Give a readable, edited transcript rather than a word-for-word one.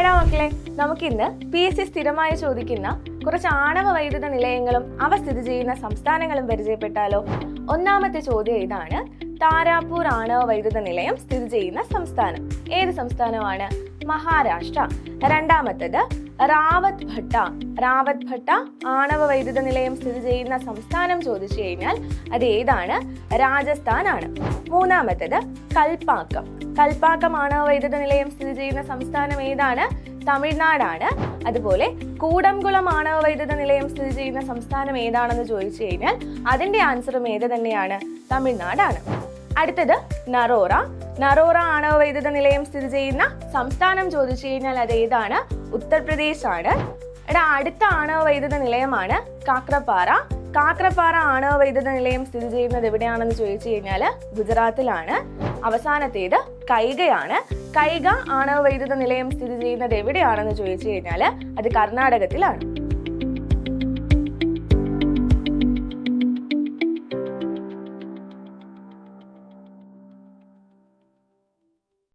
എടാ മക്കളെ, നമുക്കിന്ന് PSC സ്ഥിരമായി ചോദിക്കുന്ന കുറച്ച് ആണവ വൈദ്യുത നിലയങ്ങളും അവ സ്ഥിതി ചെയ്യുന്ന സംസ്ഥാനങ്ങളും പരിചയപ്പെട്ടാലോ? ഒന്നാമത്തെ ചോദ്യം ഇതാണ്: താരാപൂർ ആണവ വൈദ്യുത നിലയം സ്ഥിതി ചെയ്യുന്ന സംസ്ഥാനം ഏത് സംസ്ഥാനമാണ്? മഹാരാഷ്ട്ര. രണ്ടാമത്തേത് റാവത്ത് ഭട്ട ആണവ വൈദ്യുത നിലയം സ്ഥിതി ചെയ്യുന്ന സംസ്ഥാനം ചോദിച്ചു കഴിഞ്ഞാൽ അത് ഏതാണ്? രാജസ്ഥാൻ ആണ്. മൂന്നാമത്തേത് കൽപ്പാക്കം ആണവ വൈദ്യുത നിലയം സ്ഥിതി ചെയ്യുന്ന സംസ്ഥാനം ഏതാണ്? തമിഴ്നാടാണ്. അതുപോലെ കൂടംകുളം ആണവ വൈദ്യുത നിലയം സ്ഥിതി ചെയ്യുന്ന സംസ്ഥാനം ഏതാണെന്ന് ചോദിച്ചു കഴിഞ്ഞാൽ അതിന്റെ ആൻസറും ഏത് തന്നെയാണ്? തമിഴ്നാടാണ്. അടുത്തത് നറോറ ആണവ വൈദ്യുത നിലയം സ്ഥിതി ചെയ്യുന്ന സംസ്ഥാനം ചോദിച്ചു കഴിഞ്ഞാൽ അത് ഏതാണ്? ഉത്തർപ്രദേശ് ആണ്. അടുത്ത ആണവ വൈദ്യുത നിലയമാണ് കാക്രപ്പാറ ആണവ വൈദ്യുത നിലയം സ്ഥിതി ചെയ്യുന്നത് എവിടെയാണെന്ന് ചോദിച്ചു കഴിഞ്ഞാൽ ഗുജറാത്തിലാണ്. അവസാനത്തേത് കൈഗയാണ്. കൈഗ ആണവ വൈദ്യുത നിലയം സ്ഥിതി ചെയ്യുന്നത് എവിടെയാണെന്ന് ചോദിച്ചു കഴിഞ്ഞാൽ അത് കർണാടകത്തിലാണ്.